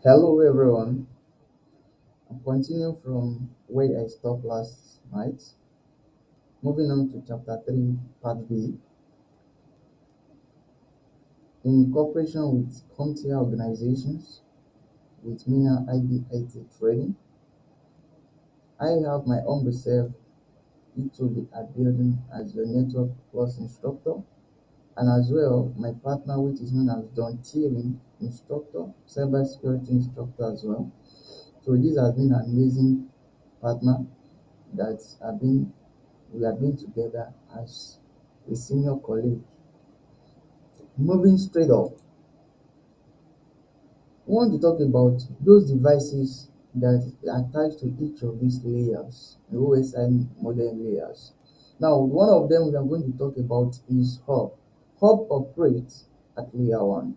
Hello everyone. I'm continuing from where I stopped last night. Moving on to chapter 3, part B. In cooperation with frontier organizations with minaz-abi IT training, I have my own reserve to be building as your network plus instructor, and as well my partner, which is known as Don Thiering instructor, cybersecurity instructor as well. So this has been an amazing partner that have been we have been together as a senior colleague. Moving straight up, we want to talk about those devices that are attached to each of these layers, the OSI model layers. Now, one of them we are going to talk about is hub. Hub operates at layer 1.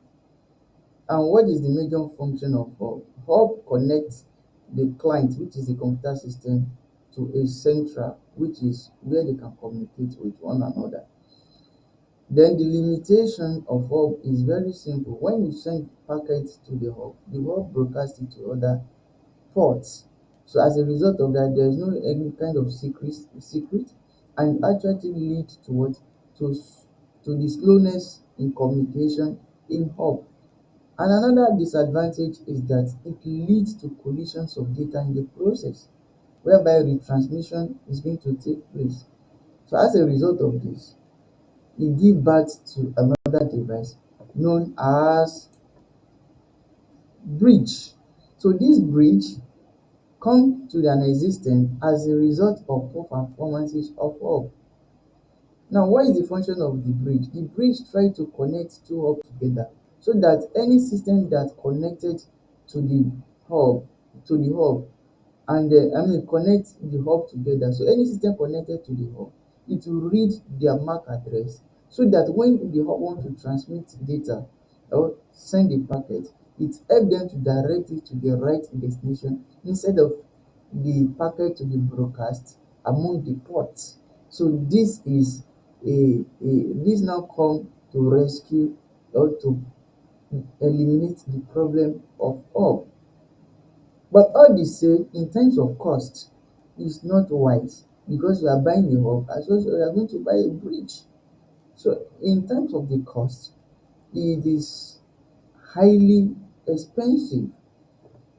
And what is the major function of hub? Hub connects the client, which is the computer system, to a central, which is where they can communicate with one another. Then the limitation of hub is very simple. When you send packets to the hub broadcasts it to other ports. So as a result of that, there is no any kind of secret, and actually lead to what to to the slowness in communication in hub. And another disadvantage is that it leads to collisions of data in the process, whereby retransmission is going to take place. So as a result of this, e give birth to another device known as bridge. So this bridge come to an existence as a result of poor performances of hub. Now, what is the function of the bridge? The bridge try to connect two hubs together so that any system that connected to the hub and connect the hub together. So any system connected to the hub, it will read their MAC address so that when the hub want to transmit data or send a packet, it help them to direct it to the right destination instead of the packet to be broadcast among the ports. So this is this now come to rescue or to eliminate the problem of hub. But all the same, in terms of cost, is not wise because you are buying a hub as well as you are going to buy a bridge. So in terms of the cost, it is highly expensive.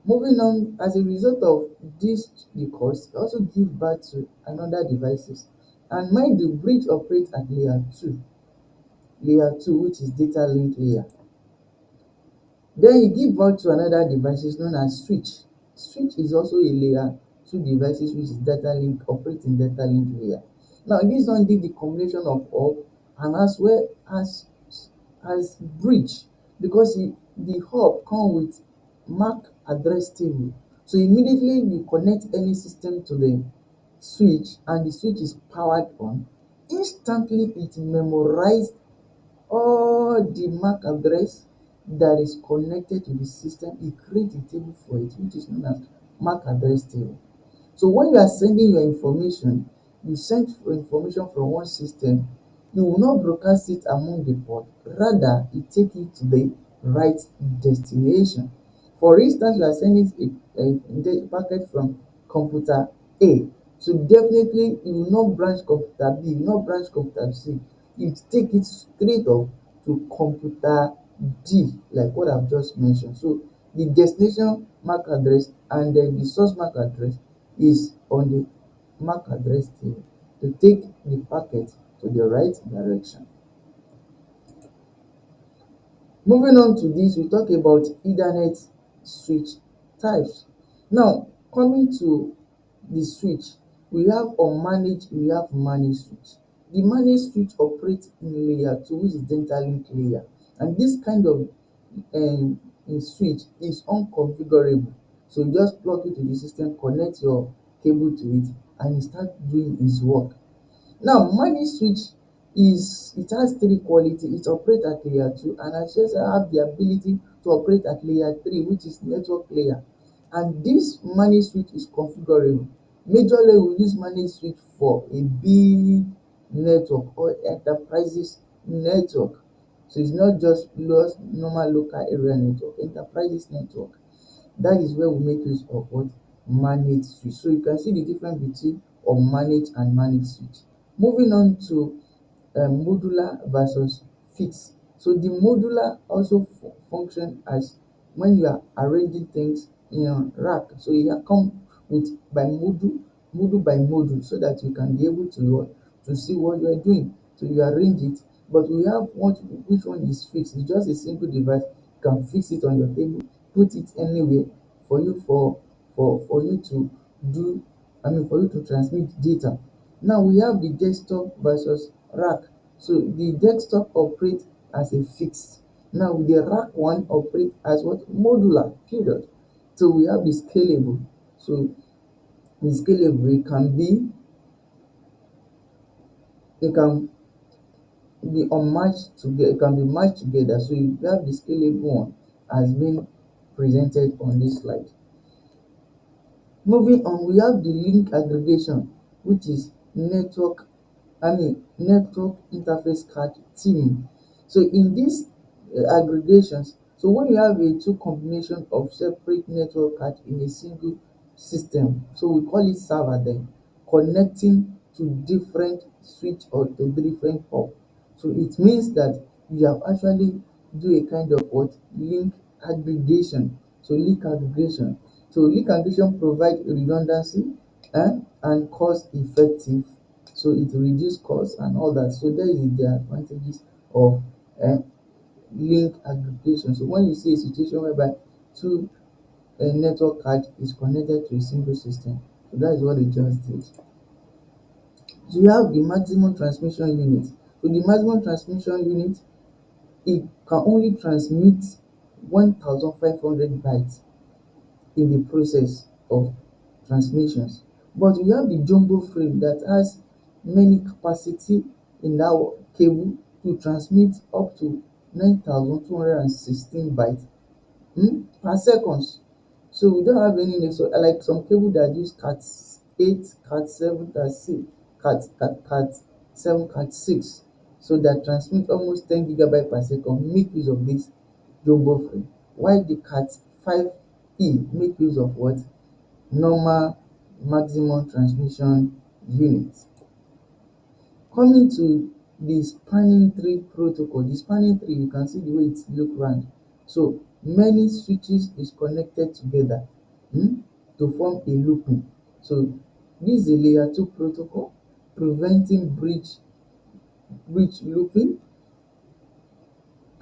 Moving on, as a result of this, the cost also give birth to another devices. And mind the bridge operates at layer 2, which is data link layer. Then e give birth to another devices known as switch. Switch is also a layer 2 devices which is data link operate in data link layer. Now this one dey the combination of hub and as well as bridge because the hub come with MAC address table. So immediately you connect any system to the switch and the switch is powered on, instantly it memorize all the MAC address that is connected to the system. E create a table for it which is known as MAC address table. So when you are sending your information, you send information from one system, you will not broadcast it among the port, rather you take it to the right destination. For instance, you are sending a packet from computer A, so definitely you will not branch computer B, you will not branch computer C, you take it straight up to computer D, like what I've just mentioned. So the destination MAC address and then the source MAC address is on the MAC address table to take the packet to the right direction. Moving on to this, we talk about Ethernet switch types. Now, coming to the switch, we have unmanaged, we have managed switch. The managed switch operates in layer 2, which is data link layer, and this kind of switch is unconfigurable. So you just plug it to the system, connect your cable to it, and it start doing its work. Now managed switch is it has three quality. It operate at layer 2 and as well as have the ability to operate at layer 3, which is network layer, and this managed switch is configurable. Majorly we use managed switch for a big network or enterprises network. So it's not just normal local area network, enterprises network. That is where we make use of what? Manage switch. So you can see the difference between unmanaged and managed switch. Moving on to modular versus fixed. So the modular also function as when you are arranging things in a rack. So you come with by module by module, so that you can be able to see what you are doing. So you arrange it, but we have what which one is fixed. It's just a simple device. You can fix it on your table, put it anywhere for you for you to do, for you to transmit data. Now we have the desktop versus rack. So the desktop operates as a fixed. Now the rack one operates as what? Modular, period. So we have the scalable. So the scalable it can be unmatched together, it can be matched together. So you have the scalable one as being presented on this slide. Moving on, we have the link aggregation, which is network interface card teaming. So in these aggregations, so when you have a two combination of separate network card in a single system, so we call it server then, connecting to different switch or to different hub. So it means that you have actually do a kind of what? Link aggregation. So link aggregation. So link aggregation provide redundancy and cost effective. So it reduce cost and all that. So that is the advantages of link aggregation. So when you see a situation whereby two network card is connected to a single system, so that is what they just did. So you have the maximum transmission unit. So the maximum transmission unit, it can only transmit 1500 bytes in the process of transmissions. But we have the jumbo frame that has many capacity in that cable to transmit up to 9216 bytes per seconds. So we don't have any need. So like some cable that use Cat 8, Cat 7, Cat 6, Cat 7, Cat 6, so that transmit almost 10 gigabyte per second, make use of this jumbo frame, while the Cat 5e make use of what? Normal maximum transmission unit. Coming to the spanning tree protocol. The spanning tree, you can see the way it look round. So many switches is connected together to form a looping. So this is a layer 2 protocol preventing bridge looping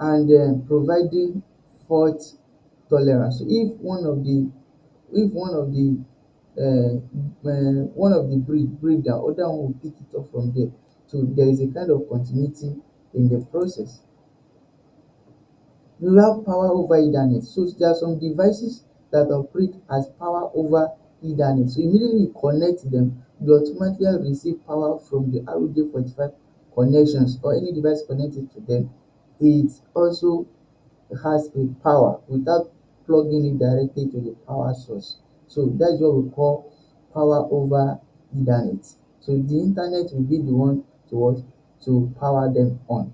and providing fault tolerance. So if one of the bridge break down, other one will pick it up from there. So there is a kind of continuity in the process. You have power over Ethernet. So there are some devices that operate as power over Ethernet. So immediately you connect them, you automatically receive power from the RJ45 connections or any device connected to them. It also has a power without plugging it directly to the power source. So that's what we call power over Ethernet. So the internet will be the one to what? To power them on.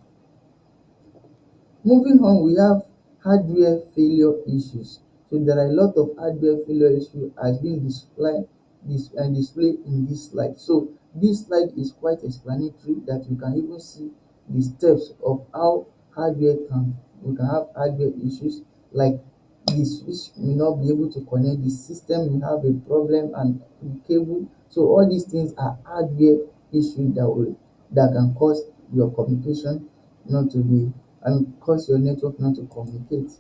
Moving on, we have hardware failure issues. So there are a lot of hardware failure issues as being displayed in this slide. So this slide is quite explanatory, that you can even see the steps of how we can have hardware issues, like the switch may not be able to connect, the system may have a problem, and the cable. So all these things are hardware issues that can cause your communication not to be and cause your network not to communicate.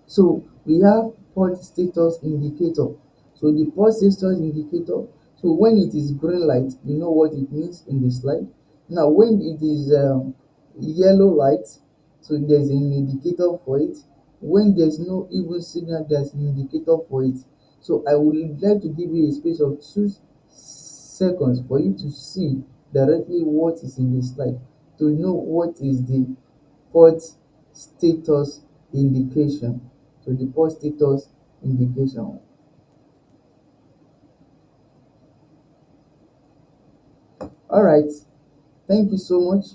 So we have port status indicator. So the port status indicator, so when it is green light, you know what it means in the slide. Now when it is yellow light, so there's an indicator for it. When there's no even signal, there's an indicator for it. So I would like to give you a space of 2 seconds for you to see directly what is in the slide, to know what is the port status indication. So the port status indication. All right, thank you so much.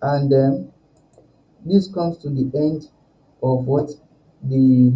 And this comes to the end of what? The